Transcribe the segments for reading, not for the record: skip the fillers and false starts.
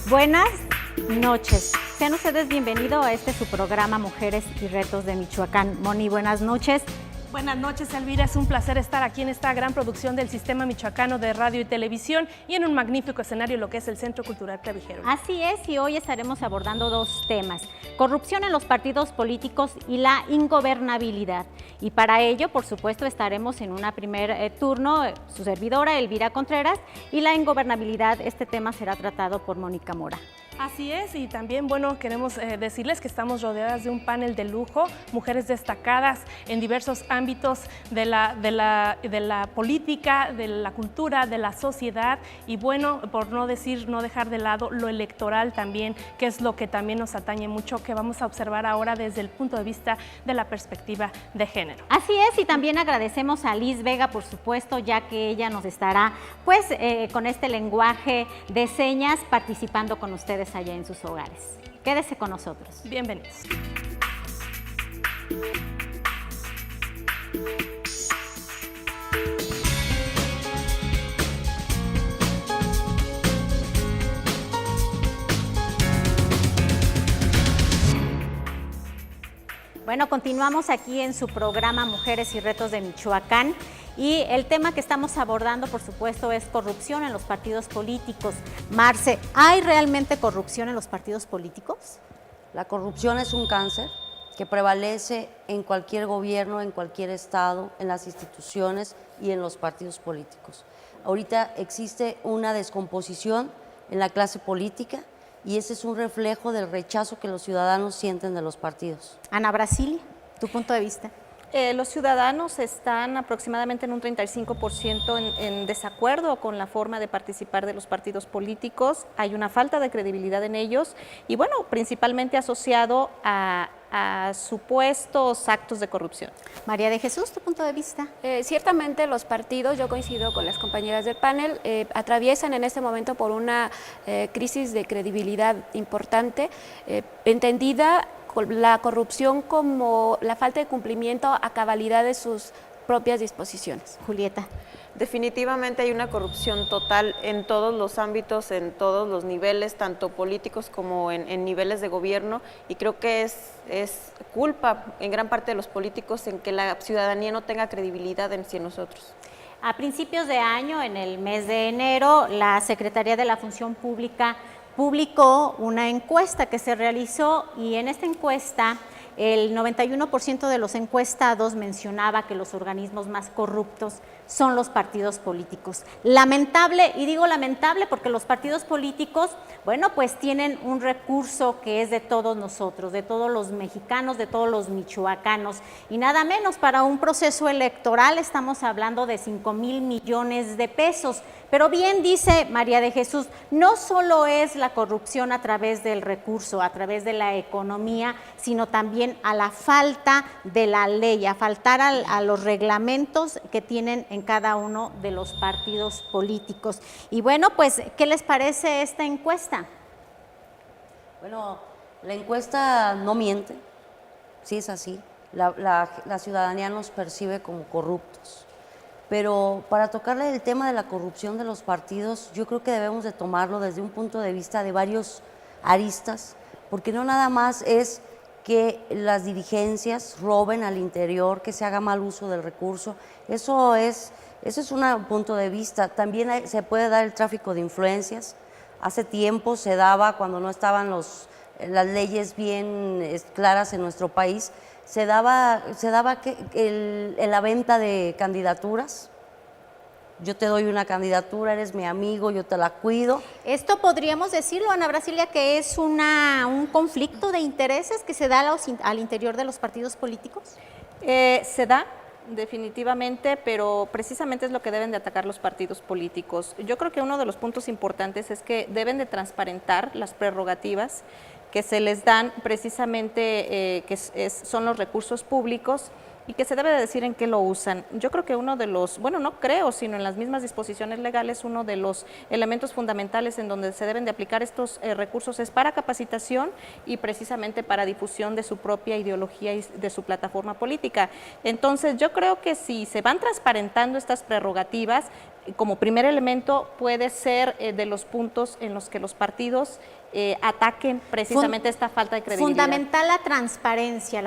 Buenas noches. Sean ustedes bienvenidos a su programa Mujeres y Retos de Michoacán. Moni, buenas noches. Buenas noches, Elvira. Es un placer estar aquí en esta gran producción del Sistema Michoacano de Radio y Televisión y en un magnífico escenario, lo que es el Centro Cultural Clavijero. Así es, y hoy estaremos abordando dos temas: corrupción en los partidos políticos y la ingobernabilidad. Y para ello, por supuesto, estaremos en un primer turno, su servidora Elvira Contreras, y la ingobernabilidad, este tema será tratado por Mónica Mora. Así es, y también, bueno, queremos decirles que estamos rodeadas de un panel de lujo, mujeres destacadas en diversos ámbitos de la política, de la cultura, de la sociedad, y bueno, por no dejar de lado lo electoral también, que es lo que también nos atañe mucho, que vamos a observar ahora desde el punto de vista de la perspectiva de género. Así es, y también agradecemos a Liz Vega, por supuesto, ya que ella nos estará, pues, con este lenguaje de señas, participando con ustedes allá en sus hogares. Quédese con nosotros. Bienvenidos. Bueno, continuamos aquí en su programa Mujeres y Retos de Michoacán. Y el tema que estamos abordando, por supuesto, es corrupción en los partidos políticos. Marce, ¿hay realmente corrupción en los partidos políticos? La corrupción es un cáncer que prevalece en cualquier gobierno, en cualquier estado, en las instituciones y en los partidos políticos. Ahorita existe una descomposición en la clase política y ese es un reflejo del rechazo que los ciudadanos sienten de los partidos. Ana Brasilia, tu punto de vista. Los ciudadanos están aproximadamente en un 35% en desacuerdo con la forma de participar de los partidos políticos. Hay una falta de credibilidad en ellos y, bueno, principalmente asociado a supuestos actos de corrupción. María de Jesús, tu punto de vista. Ciertamente los partidos, yo coincido con las compañeras del panel, atraviesan en este momento por una crisis de credibilidad importante, entendida la corrupción como la falta de cumplimiento a cabalidad de sus propias disposiciones. Julieta. Definitivamente hay una corrupción total en todos los ámbitos, en todos los niveles, tanto políticos como en niveles de gobierno, y creo que es culpa en gran parte de los políticos en que la ciudadanía no tenga credibilidad en sí en nosotros. A principios de año, en el mes de enero, la Secretaría de la Función Pública publicó una encuesta que se realizó, y en esta encuesta el 91% de los encuestados mencionaba que los organismos más corruptos son los partidos políticos. Lamentable, y digo lamentable porque los partidos políticos, bueno, pues tienen un recurso que es de todos nosotros, de todos los mexicanos, de todos los michoacanos, y nada menos para un proceso electoral estamos hablando de 5,000 millones de pesos. Pero bien dice María de Jesús, no solo es la corrupción a través del recurso, a través de la economía, sino también a la falta de la ley, a faltar a los reglamentos que tienen en cada uno de los partidos políticos. Y bueno, pues, ¿qué les parece esta encuesta? Bueno, la encuesta no miente, sí es así, la ciudadanía nos percibe como corruptos, pero para tocarle el tema de la corrupción de los partidos, yo creo que debemos de tomarlo desde un punto de vista de varios aristas, porque no nada más es que las dirigencias roben al interior, que se haga mal uso del recurso, eso es un punto de vista. También se puede dar el tráfico de influencias. Hace tiempo se daba, cuando no estaban las leyes bien claras en nuestro país, se daba la venta de candidaturas. Yo te doy una candidatura, eres mi amigo, yo te la cuido. Esto podríamos decirlo, Ana Brasilia, que es un conflicto de intereses que se da al interior de los partidos políticos. Se da, definitivamente, pero precisamente es lo que deben de atacar los partidos políticos. Yo creo que uno de los puntos importantes es que deben de transparentar las prerrogativas que se les dan precisamente, son los recursos públicos, y que se debe de decir en qué lo usan. Yo creo que uno de los, bueno, no creo, sino en las mismas disposiciones legales, uno de los elementos fundamentales en donde se deben de aplicar estos recursos es para capacitación y precisamente para difusión de su propia ideología y de su plataforma política. Entonces, yo creo que si se van transparentando estas prerrogativas, como primer elemento puede ser de los puntos en los que los partidos ataquen precisamente esta falta de credibilidad. Fundamental la transparencia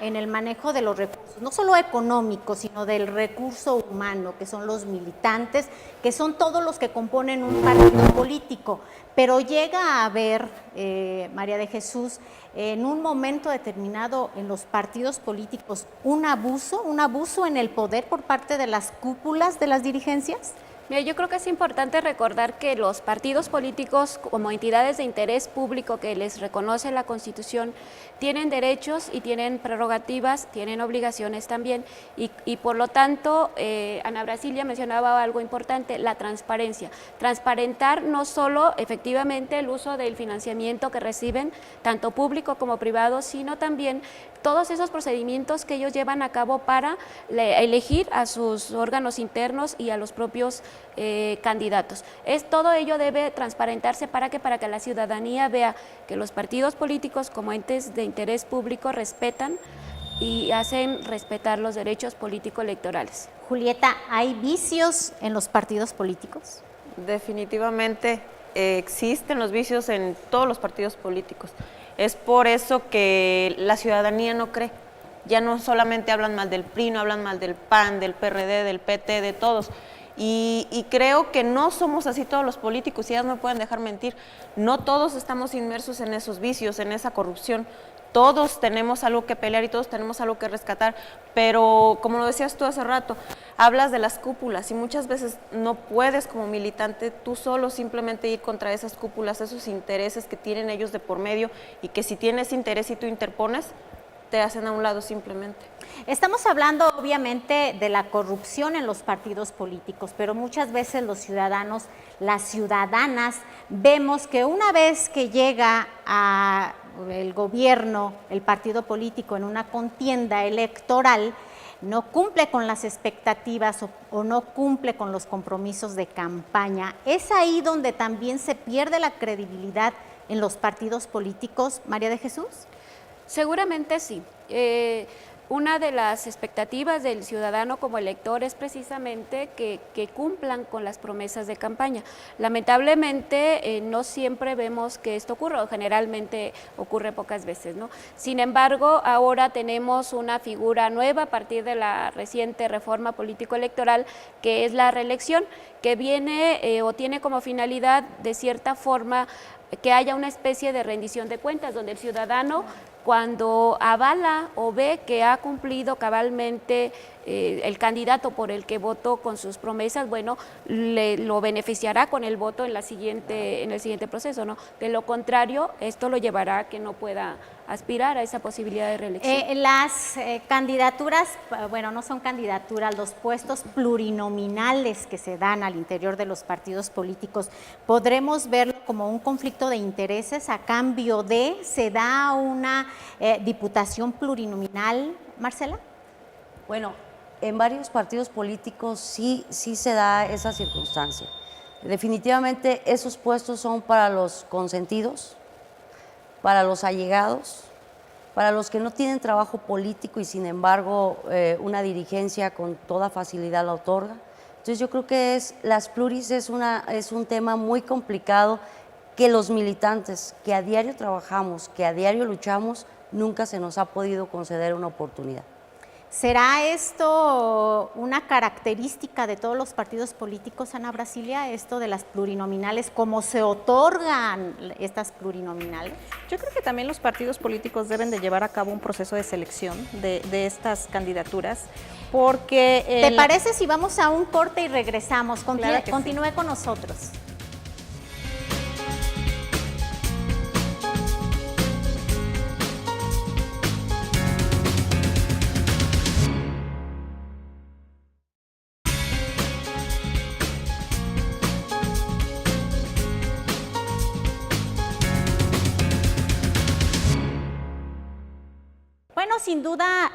en el manejo de los recursos, no solo económicos, sino del recurso humano, que son los militantes, que son todos los que componen un partido político. Pero llega a haber, María de Jesús, en un momento determinado en los partidos políticos, un abuso en el poder por parte de las cúpulas de las dirigencias. Mira, yo creo que es importante recordar que los partidos políticos como entidades de interés público que les reconoce la Constitución tienen derechos y tienen prerrogativas, tienen obligaciones también y por lo tanto, Ana Brasilia mencionaba algo importante, la transparencia. Transparentar no solo efectivamente el uso del financiamiento que reciben, tanto público como privado, sino también todos esos procedimientos que ellos llevan a cabo para elegir a sus órganos internos y a los propios candidatos. Todo ello debe transparentarse para que la ciudadanía vea que los partidos políticos como entes de interés público respetan y hacen respetar los derechos político-electorales. Julieta, ¿hay vicios en los partidos políticos? Definitivamente existen los vicios en todos los partidos políticos. Es por eso que la ciudadanía no cree. Ya no solamente hablan mal del PRI, no hablan mal del PAN, del PRD, del PT, de todos. Y creo que no somos así todos los políticos, y ellas no me pueden dejar mentir. No todos estamos inmersos en esos vicios, en esa corrupción. Todos tenemos algo que pelear y todos tenemos algo que rescatar, pero como lo decías tú hace rato, hablas de las cúpulas y muchas veces no puedes como militante tú solo simplemente ir contra esas cúpulas, esos intereses que tienen ellos de por medio y que si tienes interés y tú interpones, te hacen a un lado simplemente. Estamos hablando obviamente de la corrupción en los partidos políticos, pero muchas veces los ciudadanos, las ciudadanas, vemos que una vez que llega a el gobierno, el partido político en una contienda electoral, no cumple con las expectativas o no cumple con los compromisos de campaña. ¿Es ahí donde también se pierde la credibilidad en los partidos políticos, María de Jesús? Seguramente sí. Una de las expectativas del ciudadano como elector es precisamente que cumplan con las promesas de campaña. Lamentablemente no siempre vemos que esto ocurre, o generalmente ocurre pocas veces, ¿no? Sin embargo, ahora tenemos una figura nueva a partir de la reciente reforma político-electoral, que es la reelección, que viene o tiene como finalidad, de cierta forma, que haya una especie de rendición de cuentas, donde el ciudadano, cuando avala o ve que ha cumplido cabalmente el candidato por el que votó con sus promesas, bueno, lo beneficiará con el voto en el siguiente proceso, ¿no? De lo contrario, esto lo llevará a que no pueda aspirar a esa posibilidad de reelección. Las candidaturas, bueno, no son candidaturas, los puestos plurinominales que se dan al interior de los partidos políticos, ¿podremos verlo como un conflicto de intereses a cambio de, se da una diputación plurinominal, Marcela? Bueno, en varios partidos políticos sí se da esa circunstancia. Definitivamente esos puestos son para los consentidos, para los allegados, para los que no tienen trabajo político y sin embargo una dirigencia con toda facilidad la otorga. Entonces yo creo que las pluris es un tema muy complicado que los militantes que a diario trabajamos, que a diario luchamos, nunca se nos ha podido conceder una oportunidad. ¿Será esto una característica de todos los partidos políticos, Ana Brasilia, esto de las plurinominales, cómo se otorgan estas plurinominales? Yo creo que también los partidos políticos deben de llevar a cabo un proceso de selección de estas candidaturas, porque... ¿Te parece si vamos a un corte y regresamos? Claro que Continúe con nosotros. Bueno, sin duda,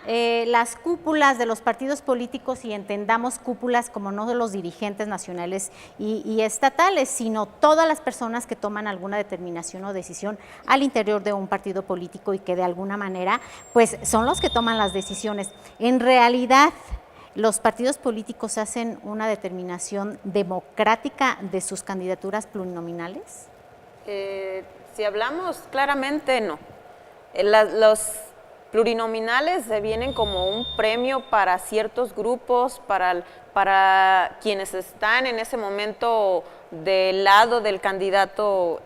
las cúpulas de los partidos políticos, y entendamos cúpulas como no de los dirigentes nacionales y estatales, sino todas las personas que toman alguna determinación o decisión al interior de un partido político y que de alguna manera, pues, son los que toman las decisiones. En realidad, los partidos políticos hacen una determinación democrática de sus candidaturas plurinominales? Si hablamos claramente, no. Los plurinominales vienen como un premio para ciertos grupos, para quienes están en ese momento del lado del candidato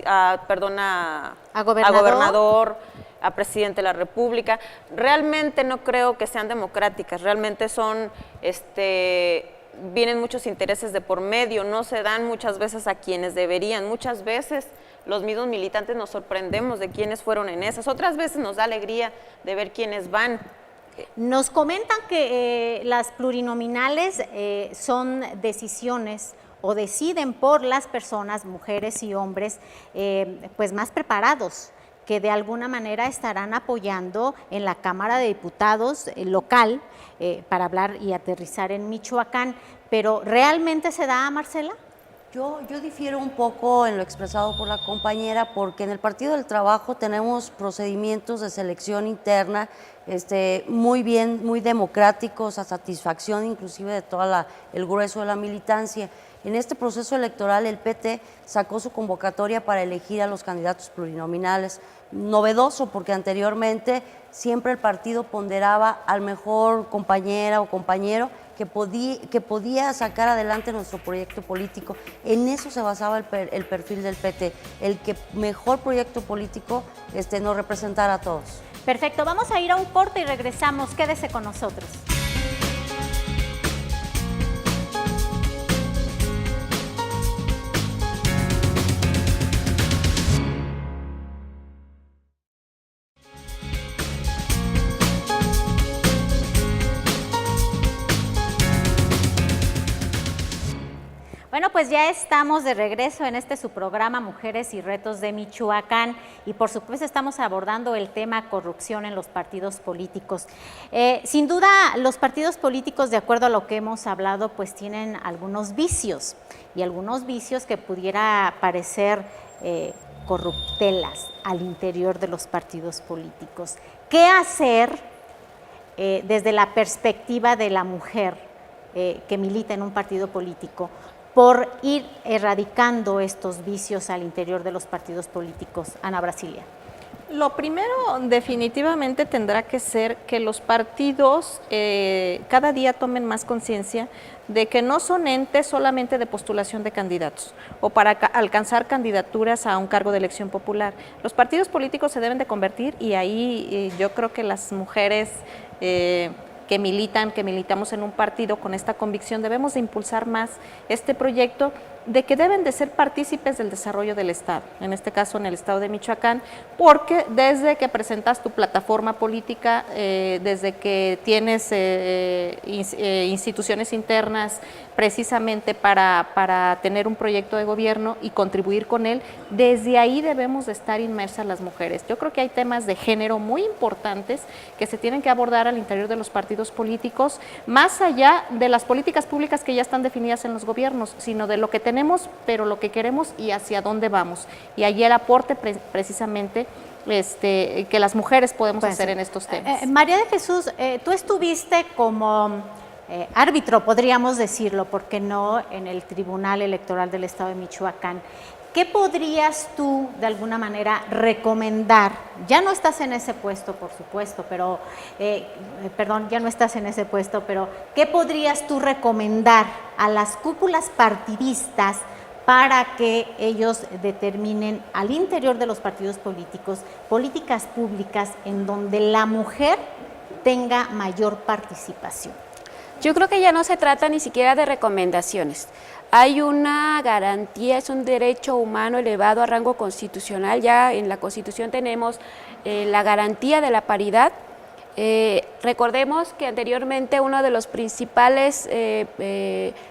a gobernador, a presidente de la República. Realmente no creo que sean democráticas, realmente son, vienen muchos intereses de por medio, no se dan muchas veces a quienes deberían, muchas veces los mismos militantes nos sorprendemos de quiénes fueron en esas, otras veces nos da alegría de ver quiénes van. Nos comentan que las plurinominales son decisiones o deciden por las personas, mujeres y hombres, pues más preparados, que de alguna manera estarán apoyando en la Cámara de Diputados local para hablar y aterrizar en Michoacán. Pero ¿realmente se da, Marcela? Yo difiero un poco en lo expresado por la compañera, porque en el Partido del Trabajo tenemos procedimientos de selección interna muy bien, muy democráticos, a satisfacción inclusive de todo el grueso de la militancia. En este proceso electoral el PT sacó su convocatoria para elegir a los candidatos plurinominales. Novedoso, porque anteriormente siempre el partido ponderaba al mejor compañera o compañero que podía sacar adelante nuestro proyecto político. En eso se basaba el perfil del PT, el que mejor proyecto político nos representara a todos. Perfecto, vamos a ir a un corte y regresamos. Quédese con nosotros. Bueno, pues ya estamos de regreso en su programa Mujeres y Retos de Michoacán y por supuesto estamos abordando el tema corrupción en los partidos políticos. Sin duda los partidos políticos, de acuerdo a lo que hemos hablado, pues tienen algunos vicios y algunos vicios que pudiera parecer corruptelas al interior de los partidos políticos. ¿Qué hacer desde la perspectiva de la mujer que milita en un partido político por ir erradicando estos vicios al interior de los partidos políticos? Ana Brasilia. Lo primero definitivamente tendrá que ser que los partidos cada día tomen más conciencia de que no son entes solamente de postulación de candidatos o para alcanzar candidaturas a un cargo de elección popular. Los partidos políticos se deben de convertir, y ahí yo creo que las mujeres que militamos en un partido con esta convicción, debemos de impulsar más este proyecto de que deben de ser partícipes del desarrollo del Estado, en este caso en el Estado de Michoacán, porque desde que presentas tu plataforma política, desde que tienes instituciones internas precisamente para tener un proyecto de gobierno y contribuir con él, desde ahí debemos de estar inmersas las mujeres. Yo creo que hay temas de género muy importantes que se tienen que abordar al interior de los partidos políticos, más allá de las políticas públicas que ya están definidas en los gobiernos, sino de lo que tenemos, pero lo que queremos y hacia dónde vamos. Y allí el aporte precisamente que las mujeres podemos hacer en estos temas. María de Jesús, tú estuviste como árbitro, podríamos decirlo, porque no en el Tribunal Electoral del Estado de Michoacán. ¿Qué podrías tú, de alguna manera, recomendar? Ya no estás en ese puesto, por supuesto, pero, ya no estás en ese puesto, pero ¿qué podrías tú recomendar a las cúpulas partidistas para que ellos determinen al interior de los partidos políticos políticas públicas en donde la mujer tenga mayor participación? Yo creo que ya no se trata ni siquiera de recomendaciones. Hay una garantía, es un derecho humano elevado a rango constitucional. Ya en la Constitución tenemos la garantía de la paridad. Recordemos que anteriormente uno de los principales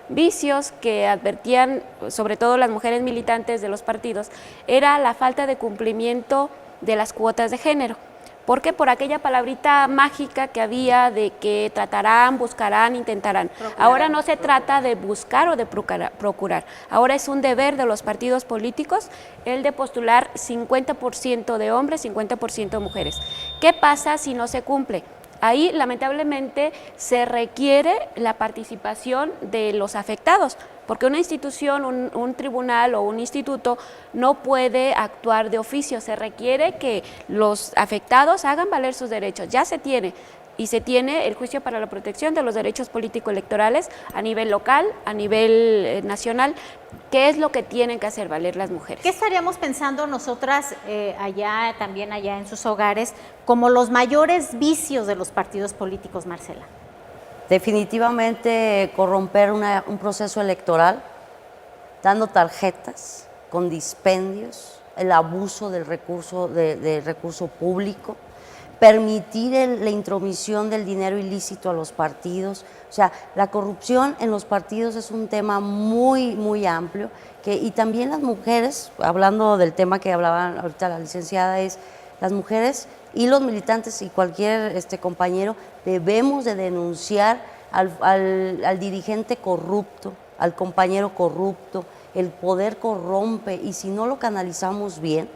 vicios que advertían, sobre todo las mujeres militantes de los partidos, era la falta de cumplimiento de las cuotas de género. ¿Por qué? Por aquella palabrita mágica que había de que tratarán, buscarán, intentarán. Ahora no se trata de buscar o de procurar. Ahora es un deber de los partidos políticos el de postular 50% de hombres, 50% de mujeres. ¿Qué pasa si no se cumple? Ahí, lamentablemente, se requiere la participación de los afectados, porque una institución, un tribunal o un instituto no puede actuar de oficio, se requiere que los afectados hagan valer sus derechos, ya se tiene. Y se tiene el juicio para la protección de los derechos político-electorales a nivel local, a nivel nacional. ¿Qué es lo que tienen que hacer valer las mujeres? ¿Qué estaríamos pensando nosotras también allá en sus hogares, como los mayores vicios de los partidos políticos, Marcela? Definitivamente corromper un proceso electoral, dando tarjetas con dispendios, el abuso del recurso público, permitir la intromisión del dinero ilícito a los partidos. O sea, la corrupción en los partidos es un tema muy, muy amplio, y también las mujeres, hablando del tema que hablaba ahorita la licenciada, es las mujeres y los militantes y cualquier compañero debemos de denunciar al dirigente corrupto, al compañero corrupto. El poder corrompe, y si no lo canalizamos bien,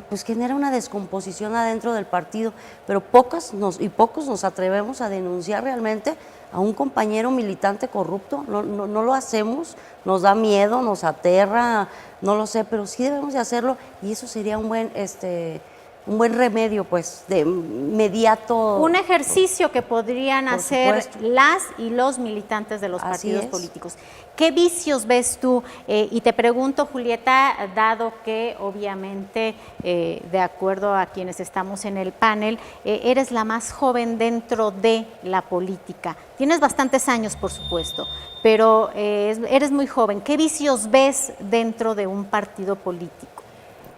pues genera una descomposición adentro del partido, pero pocos nos atrevemos a denunciar realmente a un compañero militante corrupto. No lo hacemos, nos da miedo, nos aterra, no lo sé, pero sí debemos de hacerlo, y eso sería un buen remedio, pues, de inmediato. Un ejercicio que podrían hacer supuesto. las y los militantes de los Así partidos es. políticos. ¿Qué vicios ves tú? Y te pregunto, Julieta, dado que obviamente, de acuerdo a quienes estamos en el panel, eres la más joven dentro de la política. Tienes bastantes años, por supuesto, pero eres muy joven. ¿Qué vicios ves dentro de un partido político?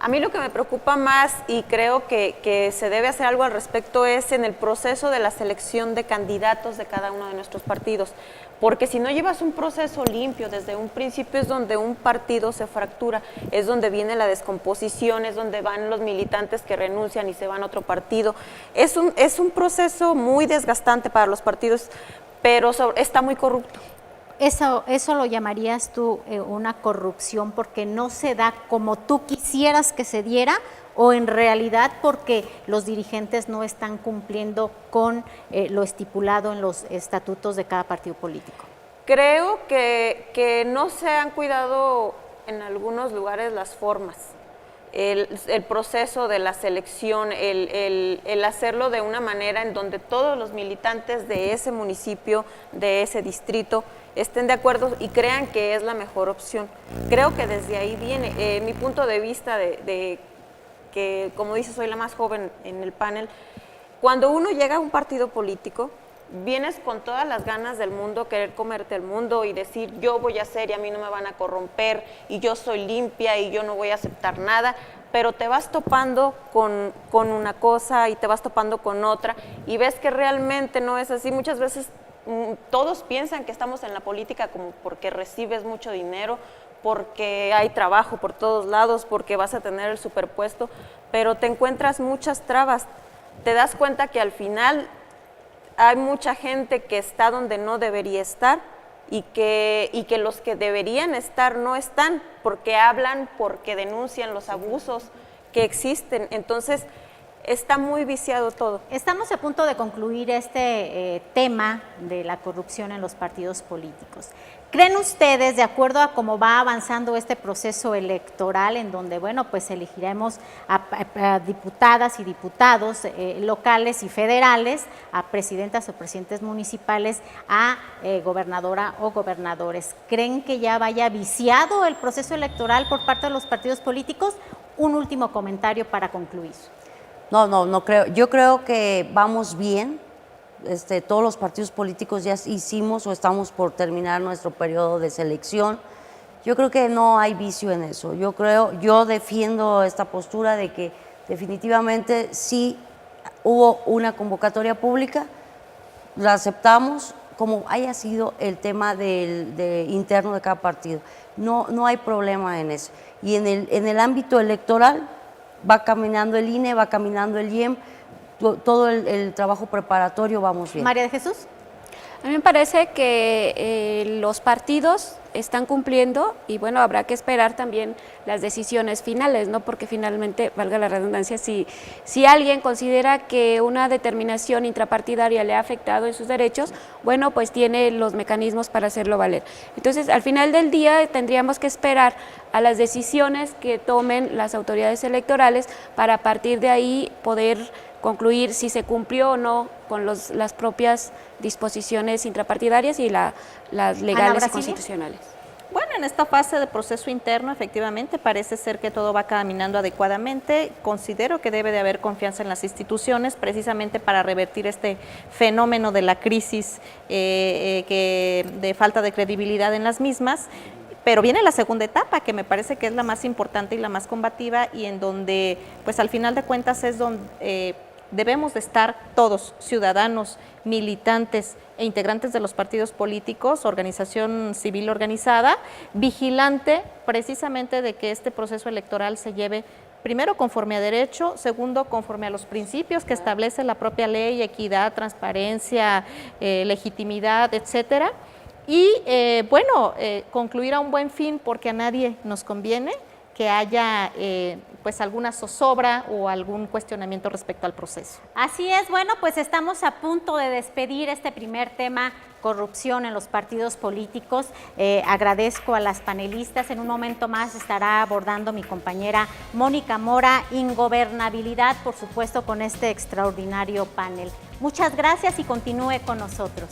A mí lo que me preocupa más, y creo que se debe hacer algo al respecto, es en el proceso de la selección de candidatos de cada uno de nuestros partidos. Porque si no llevas un proceso limpio desde un principio, es donde un partido se fractura, es donde viene la descomposición, es donde van los militantes que renuncian y se van a otro partido. Es un proceso muy desgastante para los partidos, pero está muy corrupto. ¿Eso lo llamarías tú una corrupción porque no se da como tú quisieras que se diera, o en realidad porque los dirigentes no están cumpliendo con lo estipulado en los estatutos de cada partido político? Creo que no se han cuidado en algunos lugares las formas. El proceso de la selección, el hacerlo de una manera en donde todos los militantes de ese municipio, de ese distrito, estén de acuerdo y crean que es la mejor opción. Creo que desde ahí viene mi punto de vista de que, como dices, soy la más joven en el panel. Cuando uno llega a un partido político, vienes con todas las ganas del mundo, querer comerte el mundo y decir yo voy a hacer y a mí no me van a corromper y yo soy limpia y yo no voy a aceptar nada, pero te vas topando con una cosa y te vas topando con otra y ves que realmente no es así. Muchas veces todos piensan que estamos en la política como porque recibes mucho dinero, porque hay trabajo por todos lados, porque vas a tener el superpuesto, pero te encuentras muchas trabas. Te das cuenta que al final hay mucha gente que está donde no debería estar y que los que deberían estar no están, porque hablan, porque denuncian los abusos que existen. Entonces, está muy viciado todo. Estamos a punto de concluir este tema de la corrupción en los partidos políticos. ¿Creen ustedes, de acuerdo a cómo va avanzando este proceso electoral, en donde, bueno, pues elegiremos a diputadas y diputados locales y federales, a presidentas o presidentes municipales, a gobernadora o gobernadores? ¿Creen que ya vaya viciado el proceso electoral por parte de los partidos políticos? Un último comentario para concluir. No creo. Yo creo que vamos bien. Todos los partidos políticos ya hicimos o estamos por terminar nuestro periodo de selección. Yo creo que no hay vicio en eso. Yo defiendo esta postura de que definitivamente sí hubo una convocatoria pública, la aceptamos como haya sido el tema interno de cada partido. No hay problema en eso. Y en el ámbito electoral va caminando el INE, va caminando el IEM, todo el trabajo preparatorio vamos bien. María de Jesús. A mí me parece que los partidos están cumpliendo y bueno, habrá que esperar también las decisiones finales, ¿no? Porque finalmente, valga la redundancia, si alguien considera que una determinación intrapartidaria le ha afectado en sus derechos, bueno, pues tiene los mecanismos para hacerlo valer. Entonces, al final del día tendríamos que esperar a las decisiones que tomen las autoridades electorales para a partir de ahí poder concluir si se cumplió o no con las propias disposiciones intrapartidarias y las legales y constitucionales. Bueno, en esta fase de proceso interno, efectivamente, parece ser que todo va caminando adecuadamente. Considero que debe de haber confianza en las instituciones, precisamente para revertir este fenómeno de la crisis de falta de credibilidad en las mismas. Pero viene la segunda etapa, que me parece que es la más importante y la más combativa, y en donde, pues al final de cuentas, es donde debemos de estar todos, ciudadanos, militantes e integrantes de los partidos políticos, organización civil organizada, vigilante precisamente de que este proceso electoral se lleve primero conforme a derecho, segundo conforme a los principios que establece la propia ley, equidad, transparencia, legitimidad, etcétera. Y concluir a un buen fin, porque a nadie nos conviene que haya pues alguna zozobra o algún cuestionamiento respecto al proceso. Así es, bueno, pues estamos a punto de despedir este primer tema, corrupción en los partidos políticos. Agradezco a las panelistas. En un momento más estará abordando mi compañera Mónica Mora, ingobernabilidad, por supuesto, con este extraordinario panel. Muchas gracias y continúe con nosotros.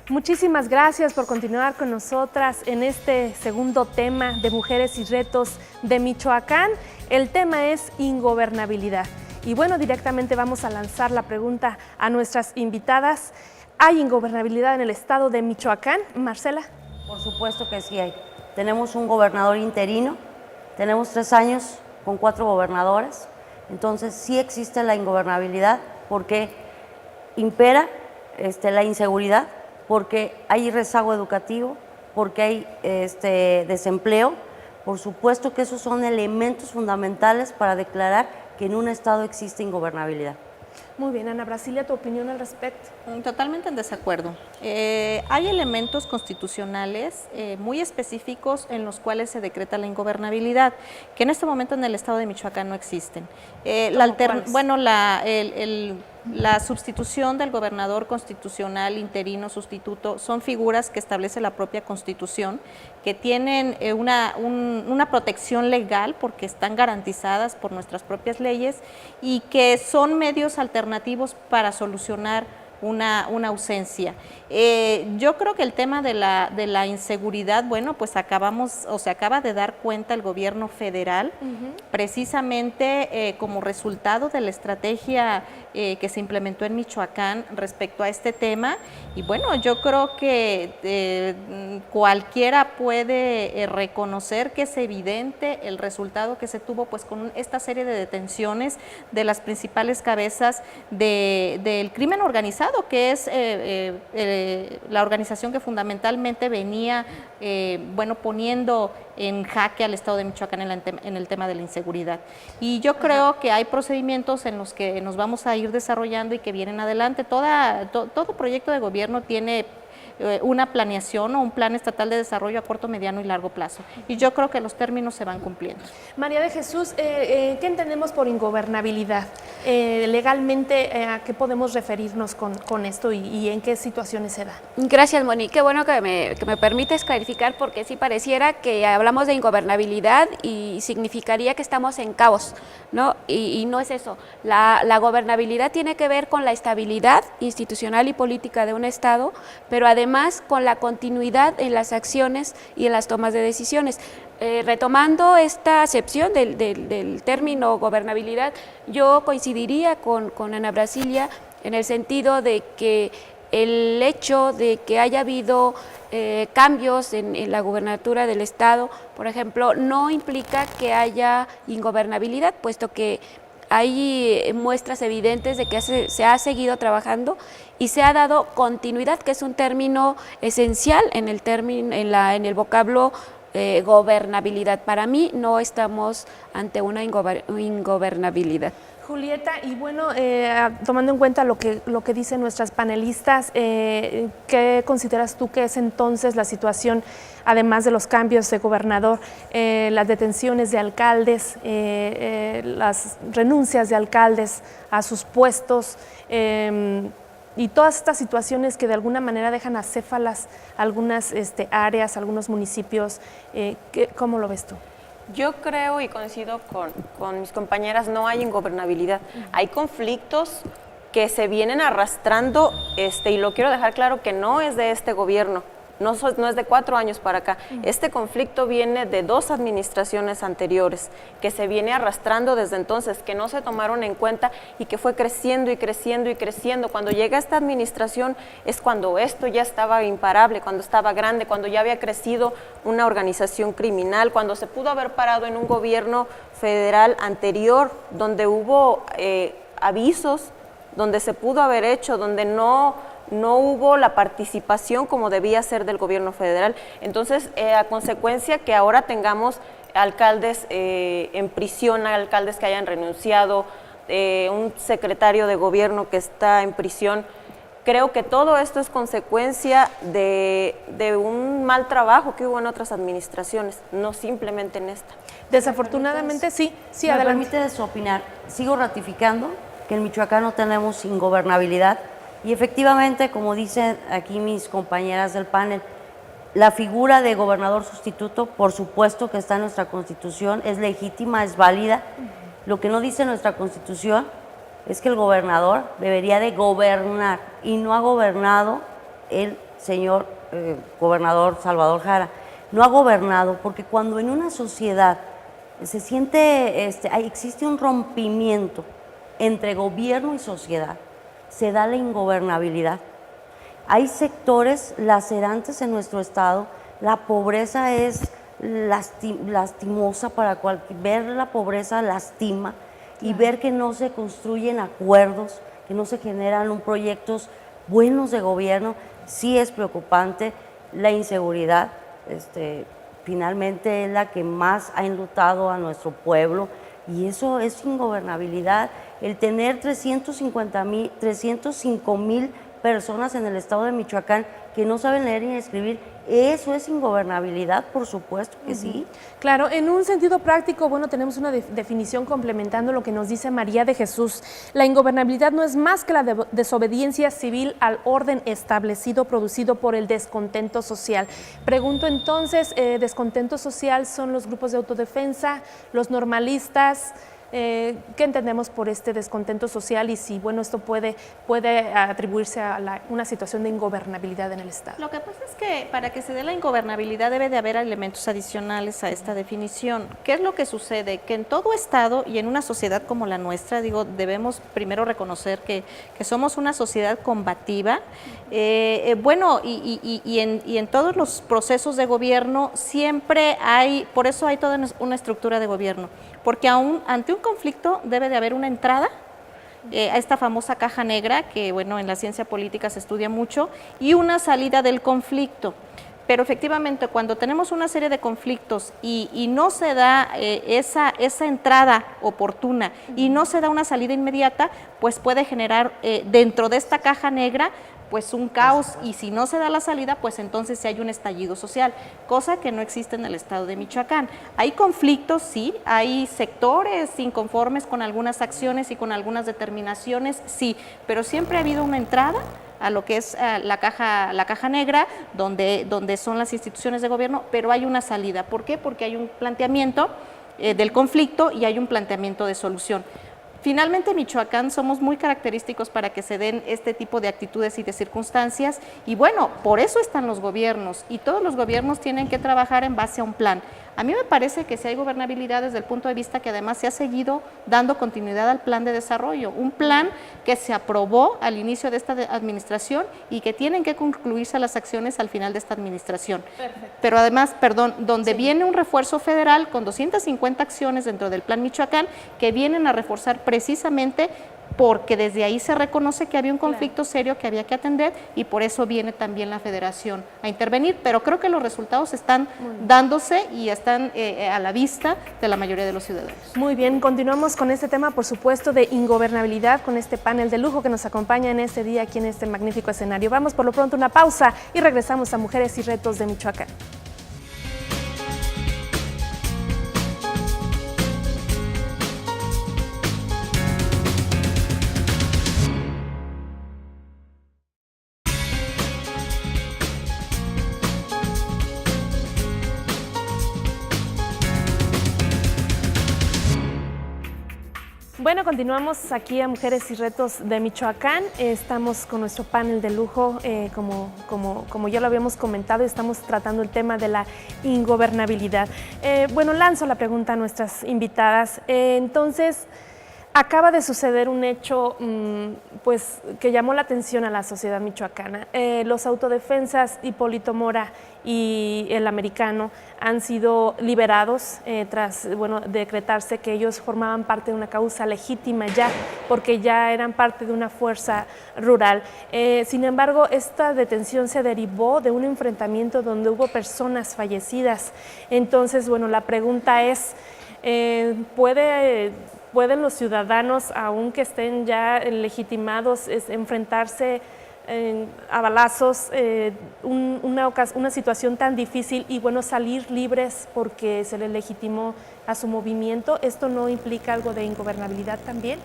Muchísimas gracias por continuar con nosotras en este segundo tema de Mujeres y Retos de Michoacán. El tema es ingobernabilidad. Y bueno, directamente vamos a lanzar la pregunta a nuestras invitadas. ¿Hay ingobernabilidad en el estado de Michoacán? Marcela. Por supuesto que sí hay. Tenemos un gobernador interino, tenemos 3 años con 4 gobernadores, entonces sí existe la ingobernabilidad porque impera la inseguridad, porque hay rezago educativo, porque hay desempleo. Por supuesto que esos son elementos fundamentales para declarar que en un estado existe ingobernabilidad. Muy bien, Ana Brasilia, ¿tu opinión al respecto? Totalmente en desacuerdo. Hay elementos constitucionales muy específicos en los cuales se decreta la ingobernabilidad, que en este momento en el estado de Michoacán no existen. La sustitución del gobernador constitucional, interino, sustituto, son figuras que establece la propia Constitución, que tienen una protección legal porque están garantizadas por nuestras propias leyes y que son medios alternativos para solucionar una ausencia. Yo creo que el tema de la inseguridad, bueno, pues se acaba de dar cuenta el gobierno federal, precisamente como resultado de la estrategia que se implementó en Michoacán respecto a este tema. Y bueno, yo creo que cualquiera puede reconocer que es evidente el resultado que se tuvo pues con esta serie de detenciones de las principales cabezas del crimen organizado, que es la organización que fundamentalmente venía poniendo en jaque al estado de Michoacán en el tema de la inseguridad. Y yo creo que hay procedimientos en los que nos vamos a ir desarrollando y que vienen adelante. Todo proyecto de gobierno tiene una planeación o un plan estatal de desarrollo a corto, mediano y largo plazo. Y yo creo que los términos se van cumpliendo. María de Jesús, ¿qué entendemos por ingobernabilidad? Legalmente, ¿a qué podemos referirnos con esto y en qué situaciones se da? Gracias, Moni. Qué bueno que me permites clarificar, porque sí pareciera que hablamos de ingobernabilidad y significaría que estamos en caos, ¿no? Y no es eso. La gobernabilidad tiene que ver con la estabilidad institucional y política de un Estado, pero además con la continuidad en las acciones y en las tomas de decisiones. Retomando esta acepción del término gobernabilidad, yo coincidiría con Ana Brasilia en el sentido de que el hecho de que haya habido cambios en la gubernatura del Estado, por ejemplo, no implica que haya ingobernabilidad, puesto que hay muestras evidentes de que se ha seguido trabajando y se ha dado continuidad, que es un término esencial en el vocablo gobernabilidad. Para mí no estamos ante una ingobernabilidad. Julieta, y bueno, tomando en cuenta lo que dicen nuestras panelistas, ¿qué consideras tú que es entonces la situación, además de los cambios de gobernador, las detenciones de alcaldes, las renuncias de alcaldes a sus puestos, y todas estas situaciones que de alguna manera dejan acéfalas algunas áreas, algunos municipios? ¿Cómo lo ves tú? Yo creo y coincido con mis compañeras, no hay ingobernabilidad. Hay conflictos que se vienen arrastrando, y lo quiero dejar claro que no es de este gobierno, no es de 4 años para acá. Este conflicto viene de 2 administraciones anteriores, que se viene arrastrando desde entonces, que no se tomaron en cuenta y que fue creciendo y creciendo y creciendo. Cuando llega esta administración es cuando esto ya estaba imparable, cuando estaba grande, cuando ya había crecido una organización criminal, cuando se pudo haber parado en un gobierno federal anterior, donde hubo avisos, donde se pudo haber hecho, donde no hubo la participación como debía ser del gobierno federal. Entonces, a consecuencia que ahora tengamos alcaldes en prisión, alcaldes que hayan renunciado, un secretario de gobierno que está en prisión, creo que todo esto es consecuencia de un mal trabajo que hubo en otras administraciones, no simplemente en esta. Desafortunadamente sí, ¿Me adelante. permites opinar? Sigo ratificando que en Michoacán no tenemos ingobernabilidad. Y efectivamente, como dicen aquí mis compañeras del panel, la figura de gobernador sustituto, por supuesto que está en nuestra Constitución, es legítima, es válida. Lo que no dice nuestra Constitución es que el gobernador debería de gobernar, y no ha gobernado el señor gobernador Salvador Jara. No ha gobernado porque cuando en una sociedad se siente, existe un rompimiento entre gobierno y sociedad, se da la ingobernabilidad. Hay sectores lacerantes en nuestro estado, la pobreza es lastimosa para ver la pobreza lastima, y ver que no se construyen acuerdos, que no se generan proyectos buenos de gobierno, sí es preocupante. La inseguridad finalmente es la que más ha enlutado a nuestro pueblo, y eso es ingobernabilidad. El tener 305,000 personas en el estado de Michoacán que no saben leer ni escribir, eso es ingobernabilidad, por supuesto que sí. Claro, en un sentido práctico, bueno, tenemos una definición complementando lo que nos dice María de Jesús. La ingobernabilidad no es más que la desobediencia civil al orden establecido producido por el descontento social. Pregunto entonces, ¿descontento social son los grupos de autodefensa, los normalistas? ¿Qué entendemos por este descontento social y si, bueno, esto puede atribuirse a una situación de ingobernabilidad en el Estado? Lo que pasa es que para que se dé la ingobernabilidad debe de haber elementos adicionales a esta definición. ¿Qué es lo que sucede? Que en todo Estado y en una sociedad como la nuestra, debemos primero reconocer que somos una sociedad combativa. Bueno, y en todos los procesos de gobierno siempre por eso hay toda una estructura de gobierno, porque ante un conflicto debe de haber una entrada a esta famosa caja negra, que bueno, en la ciencia política se estudia mucho, y una salida del conflicto. Pero efectivamente, cuando tenemos una serie de conflictos y no se da esa entrada oportuna y no se da una salida inmediata, pues puede generar dentro de esta caja negra pues un caos, y si no se da la salida, pues entonces sí hay un estallido social, cosa que no existe en el estado de Michoacán. Hay conflictos, sí, hay sectores inconformes con algunas acciones y con algunas determinaciones, sí, pero siempre ha habido una entrada a lo que es la caja negra, donde son las instituciones de gobierno, pero hay una salida. ¿Por qué? Porque hay un planteamiento del conflicto y hay un planteamiento de solución. Finalmente, Michoacán somos muy característicos para que se den este tipo de actitudes y de circunstancias, y bueno, por eso están los gobiernos, y todos los gobiernos tienen que trabajar en base a un plan. A mí me parece que sí hay gobernabilidad desde el punto de vista que además se ha seguido dando continuidad al plan de desarrollo, un plan que se aprobó al inicio de esta administración y que tienen que concluirse las acciones al final de esta administración. Perfecto. Pero además, perdón, donde viene un refuerzo federal con 250 acciones dentro del Plan Michoacán que vienen a reforzar precisamente porque desde ahí se reconoce que había un conflicto serio que había que atender y por eso viene también la federación a intervenir, pero creo que los resultados están dándose y están a la vista de la mayoría de los ciudadanos. Muy bien, continuamos con este tema, por supuesto, de ingobernabilidad con este panel de lujo que nos acompaña en este día aquí en este magnífico escenario. Vamos por lo pronto a una pausa y regresamos a Mujeres y Retos de Michoacán. Bueno, continuamos aquí a Mujeres y Retos de Michoacán. Estamos con nuestro panel de lujo, como ya lo habíamos comentado, estamos tratando el tema de la ingobernabilidad. Bueno, lanzo la pregunta a nuestras invitadas. Entonces, acaba de suceder un hecho pues, que llamó la atención a la sociedad michoacana. Los autodefensas Hipólito Mora y el americano han sido liberados tras decretarse que ellos formaban parte de una causa legítima ya, porque ya eran parte de una fuerza rural. Sin embargo, esta detención se derivó de un enfrentamiento donde hubo personas fallecidas. Entonces, bueno, la pregunta es, ¿pueden los ciudadanos, aunque estén ya legitimados, enfrentarse a balazos, una situación tan difícil y bueno, salir libres porque se les legitimó a su movimiento? ¿Esto no implica algo de ingobernabilidad también?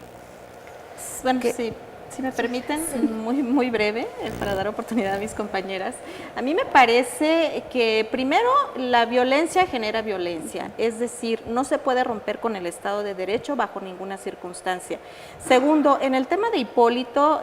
Bueno, sí. Si me permiten, muy breve, para dar oportunidad a mis compañeras. A mí me parece que primero la violencia genera violencia, es decir, no se puede romper con el Estado de Derecho bajo ninguna circunstancia. Segundo, en el tema de Hipólito,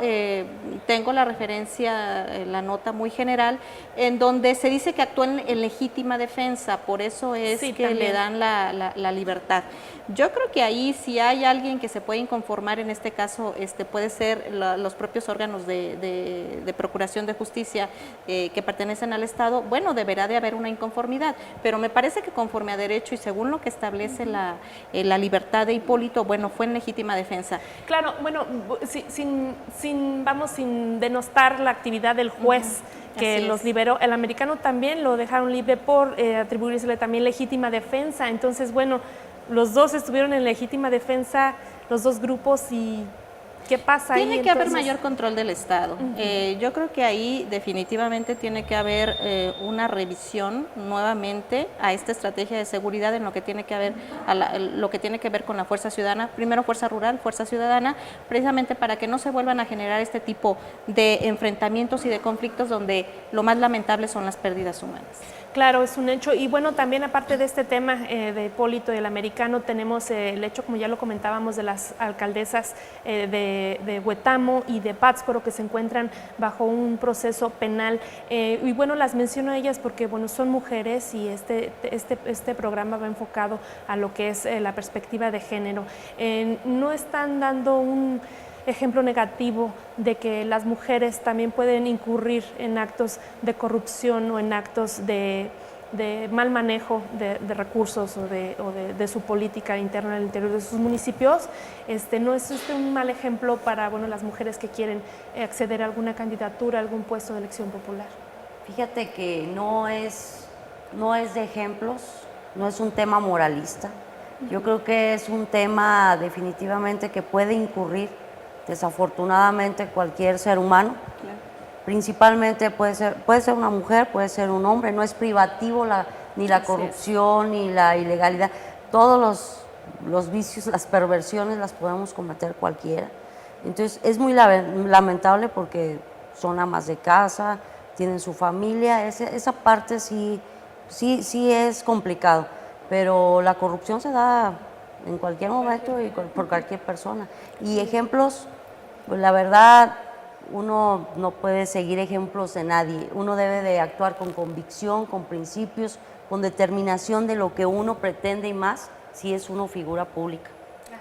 tengo la referencia, la nota muy general, en donde se dice que actuó en legítima defensa, por eso es que también le dan la libertad. Yo creo que ahí si hay alguien que se puede inconformar, en este caso puede ser los propios órganos de procuración de justicia que pertenecen al Estado. Bueno, deberá de haber una inconformidad, pero me parece que conforme a derecho y según lo que establece la libertad de Hipólito, bueno, fue en legítima defensa. Claro, bueno, sin denostar la actividad del juez que los liberó. El americano también lo dejaron libre por atribuírsele también legítima defensa. Entonces, bueno, los dos estuvieron en legítima defensa, los dos grupos, y ¿qué pasa ahí? Tiene que haber mayor control del Estado. Yo creo que ahí definitivamente tiene que haber una revisión nuevamente a esta estrategia de seguridad en lo que tiene que ver con la fuerza ciudadana, primero fuerza rural, fuerza ciudadana, precisamente para que no se vuelvan a generar este tipo de enfrentamientos y de conflictos donde lo más lamentable son las pérdidas humanas. Claro, es un hecho. Y bueno, también aparte de este tema de Hipólito y el americano, tenemos el hecho, como ya lo comentábamos, de las alcaldesas de Huetamo y de Pátzcuaro, que se encuentran bajo un proceso penal. Y bueno, las menciono a ellas porque bueno, son mujeres y este programa va enfocado a lo que es la perspectiva de género. No están dando un ejemplo negativo de que las mujeres también pueden incurrir en actos de corrupción o en actos de mal manejo de recursos o de su política interna en el interior de sus municipios. ¿No es un mal ejemplo para las mujeres que quieren acceder a alguna candidatura, a algún puesto de elección popular? Fíjate que no es de ejemplos, no es un tema moralista. Yo creo que es un tema definitivamente que puede incurrir desafortunadamente cualquier ser humano. Claro. Principalmente puede ser una mujer, puede ser un hombre, no es privativo ni la corrupción ni la ilegalidad. Todos los vicios, las perversiones las podemos cometer cualquiera. Entonces es muy lamentable porque son amas de casa, tienen su familia, esa parte sí es complicado, pero la corrupción se da en cualquier momento y por cualquier persona. Y ejemplos, pues la verdad, uno no puede seguir ejemplos de nadie, uno debe de actuar con convicción, con principios, con determinación de lo que uno pretende y más si es uno figura pública.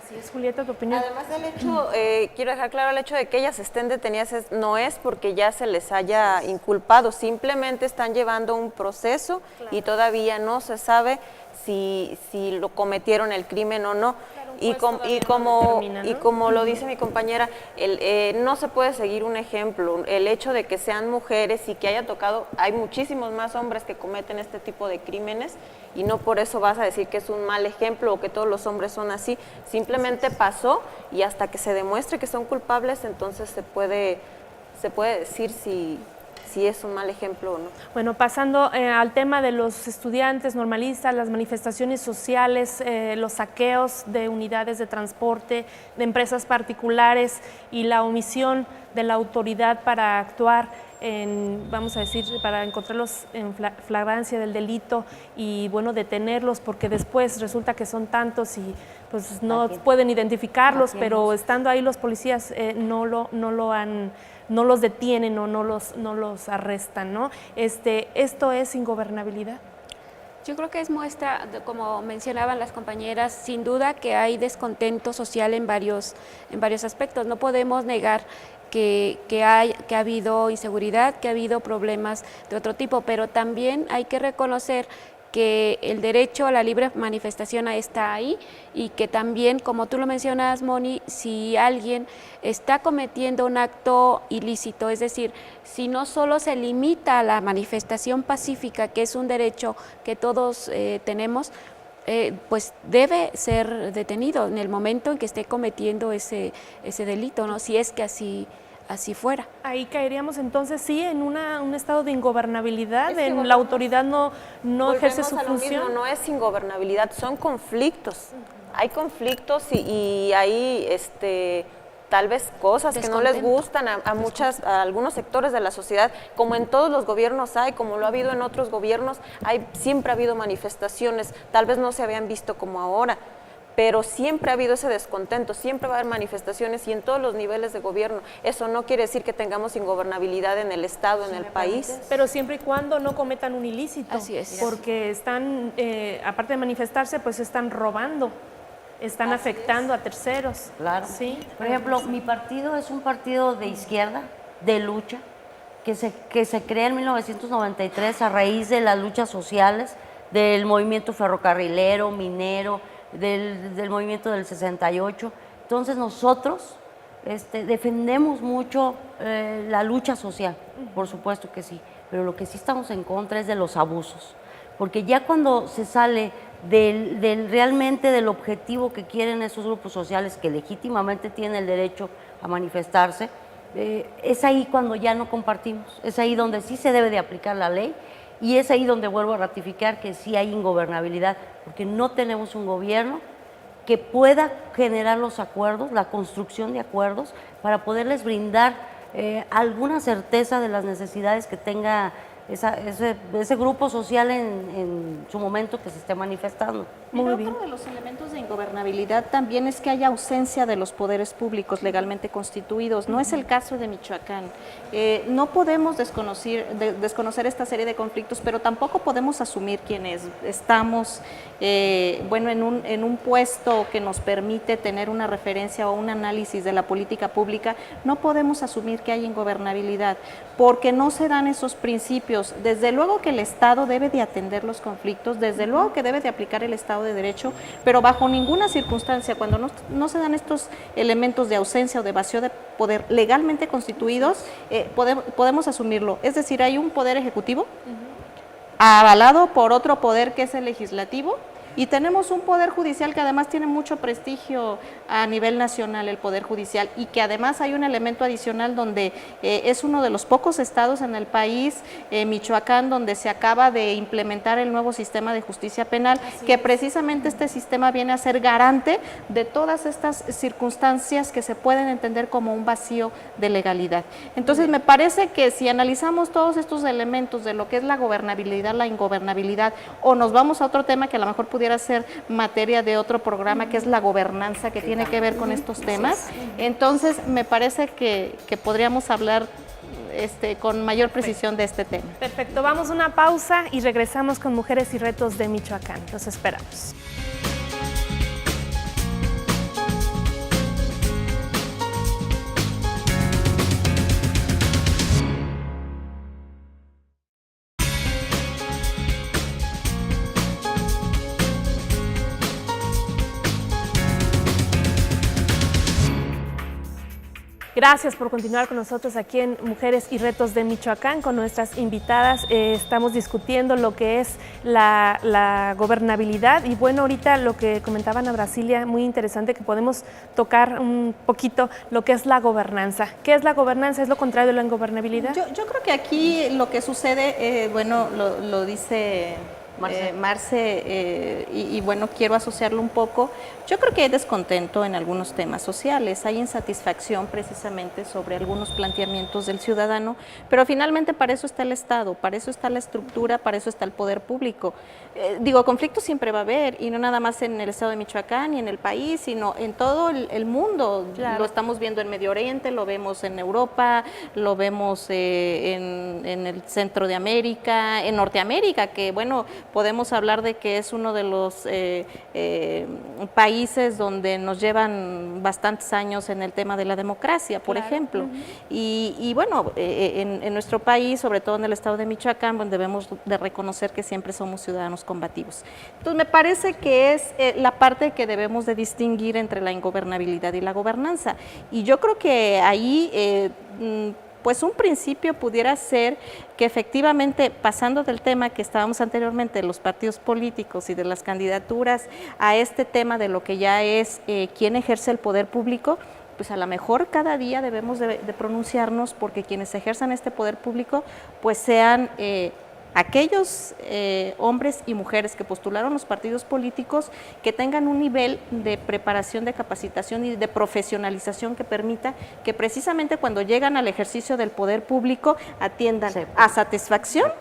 Así es, Julieta, tu opinión. Además del hecho, quiero dejar claro el hecho de que ellas estén detenidas no es porque ya se les haya inculpado, simplemente están llevando un proceso y todavía no se sabe si lo cometieron el crimen o no. Y como lo dice mi compañera, no se puede seguir un ejemplo. El hecho de que sean mujeres y que haya tocado, hay muchísimos más hombres que cometen este tipo de crímenes y no por eso vas a decir que es un mal ejemplo o que todos los hombres son así. Simplemente pasó y hasta que se demuestre que son culpables, entonces se puede decir si es un mal ejemplo o no. Bueno, pasando al tema de los estudiantes normalistas, las manifestaciones sociales, los saqueos de unidades de transporte, de empresas particulares y la omisión de la autoridad para actuar vamos a decir, para encontrarlos en flagrancia del delito y, bueno, detenerlos, porque después resulta que son tantos y pues no pueden identificarlos, pero estando ahí los policías no los detienen o no los arrestan, ¿no? ¿Esto es ingobernabilidad? Yo creo que es muestra, como mencionaban las compañeras, sin duda que hay descontento social en varios aspectos. No podemos negar que ha habido inseguridad, que ha habido problemas de otro tipo, pero también hay que reconocer que el derecho a la libre manifestación está ahí y que también, como tú lo mencionas, Moni, si alguien está cometiendo un acto ilícito, es decir, si no solo se limita a la manifestación pacífica, que es un derecho que todos tenemos, pues debe ser detenido en el momento en que esté cometiendo ese delito, ¿no? Si es que así fuera. Ahí caeríamos entonces sí en un estado de ingobernabilidad, en la autoridad no ejerce su función. Mismo, no es ingobernabilidad, son conflictos. Hay conflictos y hay tal vez cosas que no les gustan a algunos sectores de la sociedad, como en todos los gobiernos hay, como lo ha habido en otros gobiernos, siempre ha habido manifestaciones, tal vez no se habían visto como ahora, pero siempre ha habido ese descontento, siempre va a haber manifestaciones y en todos los niveles de gobierno. Eso no quiere decir que tengamos ingobernabilidad en el Estado, en el país. Pero siempre y cuando no cometan un ilícito. Así es. Porque están, aparte de manifestarse, pues están robando, están afectando a terceros. Claro. ¿Sí? Por ejemplo, mi partido es un partido de izquierda, de lucha, que se crea en 1993 a raíz de las luchas sociales, del movimiento ferrocarrilero, minero, del movimiento del 68. Entonces nosotros defendemos mucho la lucha social, por supuesto que sí, pero lo que sí estamos en contra es de los abusos, porque ya cuando se sale realmente del objetivo que quieren esos grupos sociales que legítimamente tienen el derecho a manifestarse, es ahí cuando ya no compartimos, es ahí donde sí se debe de aplicar la ley. Y es ahí donde vuelvo a ratificar que sí hay ingobernabilidad, porque no tenemos un gobierno que pueda generar los acuerdos, la construcción de acuerdos, para poderles brindar alguna certeza de las necesidades que tenga ese grupo social en su momento que se esté manifestando. Muy bien. Otro de los elementos de ingobernabilidad también es que hay ausencia de los poderes públicos legalmente constituidos. No es el caso de Michoacán. No podemos desconocer esta serie de conflictos, pero tampoco podemos asumir quienes estamos en un puesto que nos permite tener una referencia o un análisis de la política pública. No podemos asumir que hay ingobernabilidad, porque no se dan esos principios. Desde luego que el Estado debe de atender los conflictos, desde luego que debe de aplicar el Estado de Derecho, pero bajo ninguna circunstancia, cuando no se dan estos elementos de ausencia o de vacío de poder legalmente constituidos, podemos asumirlo. Es decir, hay un poder ejecutivo avalado por otro poder que es el legislativo, y tenemos un poder judicial que además tiene mucho prestigio a nivel nacional, el poder judicial, y que además hay un elemento adicional donde es uno de los pocos estados en el país, Michoacán, donde se acaba de implementar el nuevo sistema de justicia penal, que precisamente este sistema viene a ser garante de todas estas circunstancias que se pueden entender como un vacío de legalidad. Entonces me parece que si analizamos todos estos elementos de lo que es la gobernabilidad, la ingobernabilidad, o nos vamos a otro tema que a lo mejor pudiera pudiera ser materia de otro programa que es la gobernanza, que tiene que ver con estos temas. Entonces, me parece que podríamos hablar con mayor precisión de este tema. Perfecto, vamos a una pausa y regresamos con Mujeres y Retos de Michoacán. Los esperamos. Gracias por continuar con nosotros aquí en Mujeres y Retos de Michoacán con nuestras invitadas. Estamos discutiendo lo que es la gobernabilidad y bueno, ahorita lo que comentaban a Brasilia, muy interesante que podemos tocar un poquito lo que es la gobernanza. ¿Qué es la gobernanza? ¿Es lo contrario de la ingobernabilidad? Yo creo que aquí lo que sucede, bueno, lo dice Marce, y bueno, quiero asociarlo un poco. Yo creo que hay descontento en algunos temas sociales, hay insatisfacción precisamente sobre algunos planteamientos del ciudadano, pero finalmente para eso está el Estado, para eso está la estructura, para eso está el poder público. Digo, conflictos siempre va a haber, y no nada más en el estado de Michoacán y en el país, sino en todo el mundo. Claro. Lo estamos viendo en Medio Oriente, lo vemos en Europa, lo vemos en el centro de América, en Norteamérica, que bueno, podemos hablar de que es uno de los países donde nos llevan bastantes años en el tema de la democracia, por ejemplo. Y bueno, en nuestro país, sobre todo en el estado de Michoacán, donde debemos de reconocer que siempre somos ciudadanos combativos. Entonces, me parece que es la parte que debemos de distinguir entre la ingobernabilidad y la gobernanza. Y yo creo que ahí pues un principio pudiera ser que efectivamente, pasando del tema que estábamos anteriormente de los partidos políticos y de las candidaturas a este tema de lo que ya es quién ejerce el poder público, pues a lo mejor cada día debemos de pronunciarnos porque quienes ejerzan este poder público pues sean aquellos hombres y mujeres que postularon los partidos políticos que tengan un nivel de preparación, de capacitación y de profesionalización que permita que precisamente cuando llegan al ejercicio del poder público atiendan a satisfacción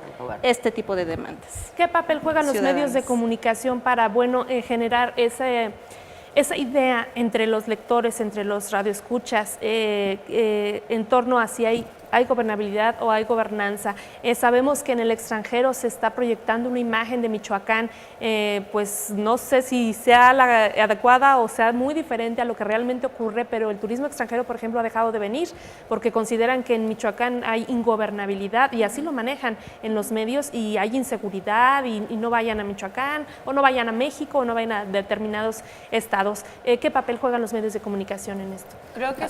este tipo de demandas. ¿Qué papel juegan los medios de comunicación para, bueno, generar esa idea entre los lectores, entre los radioescuchas, en torno a si hay gobernabilidad o hay gobernanza? Sabemos que en el extranjero se está proyectando una imagen de Michoacán, pues no sé si sea la adecuada o sea muy diferente a lo que realmente ocurre, pero el turismo extranjero, por ejemplo, ha dejado de venir porque consideran que en Michoacán hay ingobernabilidad y así lo manejan en los medios y hay inseguridad y no vayan a Michoacán o no vayan a México o no vayan a determinados estados. ¿Qué papel juegan los medios de comunicación en esto? Creo que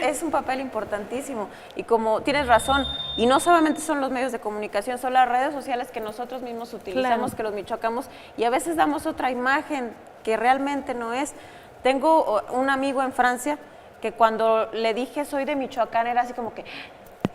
es un papel importantísimo y como tienes razón, y no solamente son los medios de comunicación, son las redes sociales que nosotros mismos utilizamos, claro, que los michoacamos, y a veces damos otra imagen que realmente no es. Tengo un amigo en Francia que cuando le dije soy de Michoacán era así como que,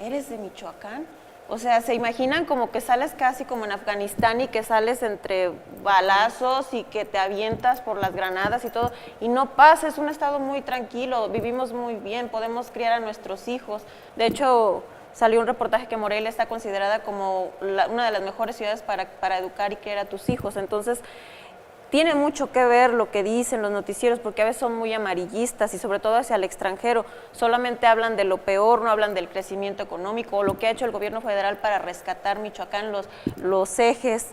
¿eres de Michoacán? O sea, se imaginan como que sales casi como en Afganistán y que sales entre balazos y que te avientas por las granadas y todo, y no pasa, es un estado muy tranquilo, vivimos muy bien, podemos criar a nuestros hijos. De hecho, salió un reportaje que Morelia está considerada como una de las mejores ciudades para educar y criar a tus hijos. Entonces, tiene mucho que ver lo que dicen los noticieros, porque a veces son muy amarillistas y sobre todo hacia el extranjero. Solamente hablan de lo peor, no hablan del crecimiento económico o lo que ha hecho el gobierno federal para rescatar Michoacán, los ejes,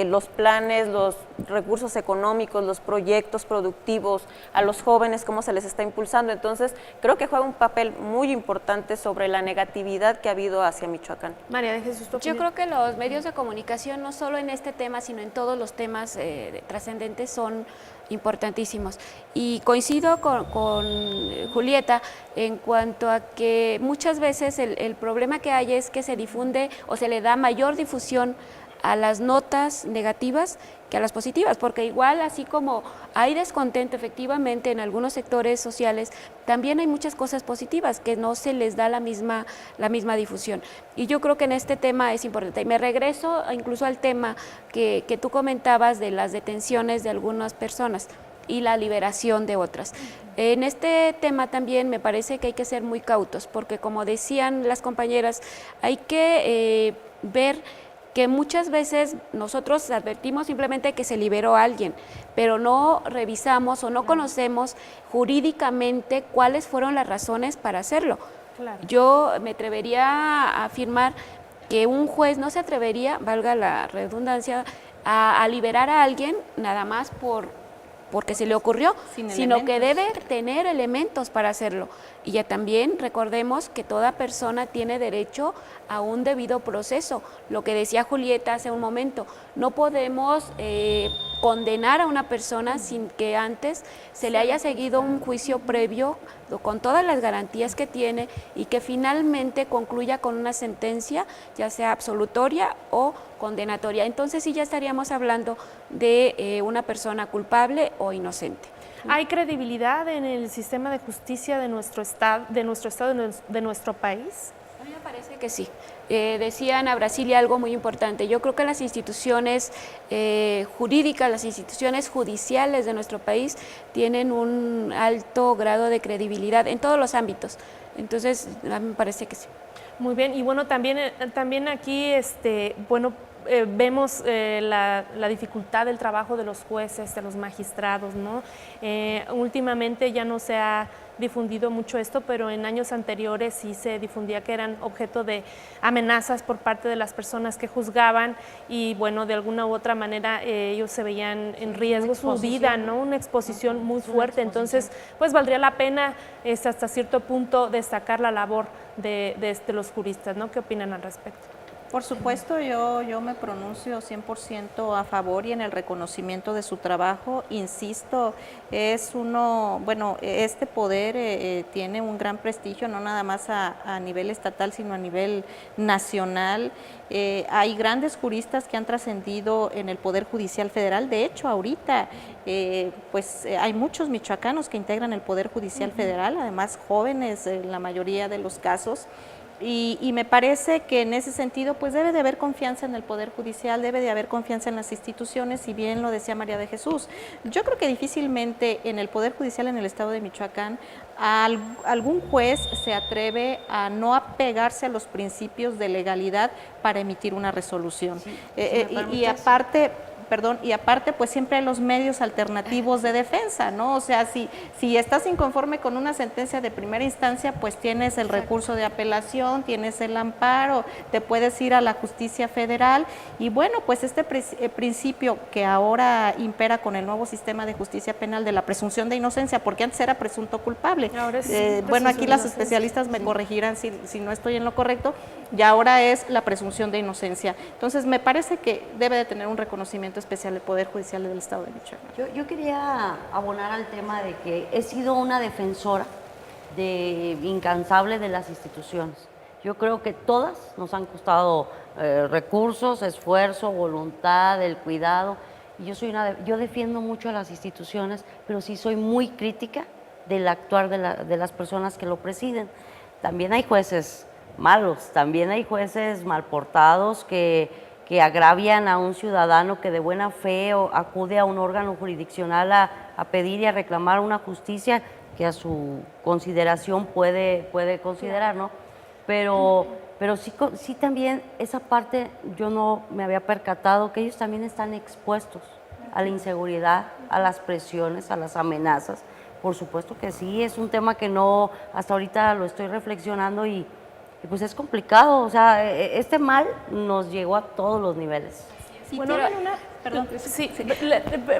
los planes, los recursos económicos, los proyectos productivos, a los jóvenes, cómo se les está impulsando. Entonces, creo que juega un papel muy importante sobre la negatividad que ha habido hacia Michoacán. María de Jesús, ¿tu opinión? Yo creo que los medios de comunicación, no solo en este tema, sino en todos los temas trascendentes, son importantísimos. Y coincido con Julieta en cuanto a que muchas veces el problema que hay es que se difunde o se le da mayor difusión a las notas negativas que a las positivas, porque igual así como hay descontento efectivamente en algunos sectores sociales, también hay muchas cosas positivas que no se les da la misma difusión. Y yo creo que en este tema es importante. Y me regreso incluso al tema que tú comentabas de las detenciones de algunas personas y la liberación de otras. En este tema también me parece que hay que ser muy cautos, porque como decían las compañeras, hay que ver que muchas veces nosotros advertimos simplemente que se liberó a alguien, pero no revisamos o no conocemos jurídicamente cuáles fueron las razones para hacerlo. Claro. Yo me atrevería a afirmar que un juez no se atrevería, valga la redundancia, a liberar a alguien nada más porque se le ocurrió, sino que debe tener elementos para hacerlo. Y ya también recordemos que toda persona tiene derecho a un debido proceso. Lo que decía Julieta hace un momento, no podemos condenar a una persona sin que antes se le haya seguido un juicio previo con todas las garantías que tiene y que finalmente concluya con una sentencia, ya sea absolutoria o condenatoria. Entonces sí ya estaríamos hablando de una persona culpable o inocente. ¿Hay credibilidad en el sistema de justicia de nuestro estado, de nuestro país? A mí me parece que sí. Decía Ana Brasilia algo muy importante. Yo creo que las instituciones jurídicas, las instituciones judiciales de nuestro país tienen un alto grado de credibilidad en todos los ámbitos. Entonces, a mí me parece que sí. Muy bien, y bueno, también aquí, vemos la dificultad del trabajo de los jueces, de los magistrados, ¿no? Últimamente ya no se ha difundido mucho esto, pero en años anteriores sí se difundía que eran objeto de amenazas por parte de las personas que juzgaban y bueno, de alguna u otra manera ellos se veían en riesgo su vida, ¿no? Una exposición muy fuerte, entonces pues valdría la pena hasta cierto punto destacar la labor de los juristas, ¿no? ¿Qué opinan al respecto? Por supuesto, yo me pronuncio 100% a favor y en el reconocimiento de su trabajo. Insisto, este poder tiene un gran prestigio, no nada más a nivel estatal, sino a nivel nacional. Hay grandes juristas que han trascendido en el Poder Judicial Federal. De hecho, ahorita hay muchos michoacanos que integran el Poder Judicial Federal, además jóvenes en la mayoría de los casos. Y me parece que en ese sentido pues debe de haber confianza en el Poder Judicial, debe de haber confianza en las instituciones, y bien lo decía María de Jesús. Yo creo que difícilmente en el Poder Judicial en el estado de Michoacán algún juez se atreve a no apegarse a los principios de legalidad para emitir una resolución. Y aparte pues siempre hay los medios alternativos de defensa, ¿no? O sea, si estás inconforme con una sentencia de primera instancia, pues tienes el recurso de apelación, tienes el amparo, te puedes ir a la justicia federal y bueno, pues este principio que ahora impera con el nuevo sistema de justicia penal de la presunción de inocencia, porque antes era presunto culpable. Ahora es Bueno, aquí las especialistas me corregirán si no estoy en lo correcto, y ahora es la presunción de inocencia. Entonces me parece que debe de tener un reconocimiento especial el Poder Judicial del Estado de Michoacán. Yo quería abonar al tema de que he sido una defensora incansable de las instituciones. Yo creo que todas nos han costado recursos, esfuerzo, voluntad, el cuidado. Y yo defiendo mucho a las instituciones, pero sí soy muy crítica del actuar de las personas que lo presiden. También hay jueces malos, también hay jueces mal portados que agravian a un ciudadano que de buena fe acude a un órgano jurisdiccional a pedir y a reclamar una justicia que a su consideración puede considerar, ¿no? Pero sí también esa parte yo no me había percatado que ellos también están expuestos a la inseguridad, a las presiones, a las amenazas. Por supuesto que sí, es un tema que no, hasta ahorita lo estoy reflexionando y pues es complicado, o sea, este mal nos llegó a todos los niveles. Sí, bueno,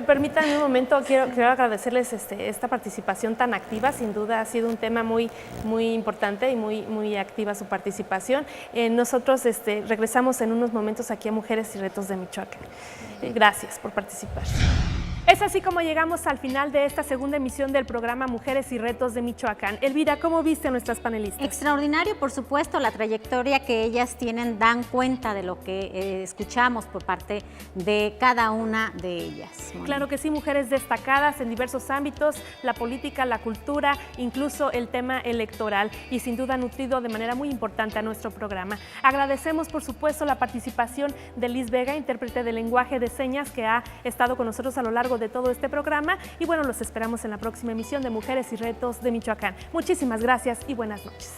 permítanme un momento, quiero agradecerles esta participación tan activa, sin duda ha sido un tema muy importante y muy activa su participación. Nosotros regresamos en unos momentos aquí a Mujeres y Retos de Michoacán. Gracias por participar. Es así como llegamos al final de esta segunda emisión del programa Mujeres y Retos de Michoacán. Elvira, ¿cómo viste a nuestras panelistas? Extraordinario, por supuesto, la trayectoria que ellas tienen dan cuenta de lo que escuchamos por parte de cada una de ellas. Claro que sí, mujeres destacadas en diversos ámbitos, la política, la cultura, incluso el tema electoral, y sin duda nutrido de manera muy importante a nuestro programa. Agradecemos, por supuesto, la participación de Liz Vega, intérprete de lenguaje de señas, que ha estado con nosotros a lo largo de todo este programa, y bueno, los esperamos en la próxima emisión de Mujeres y Retos de Michoacán. Muchísimas gracias y buenas noches.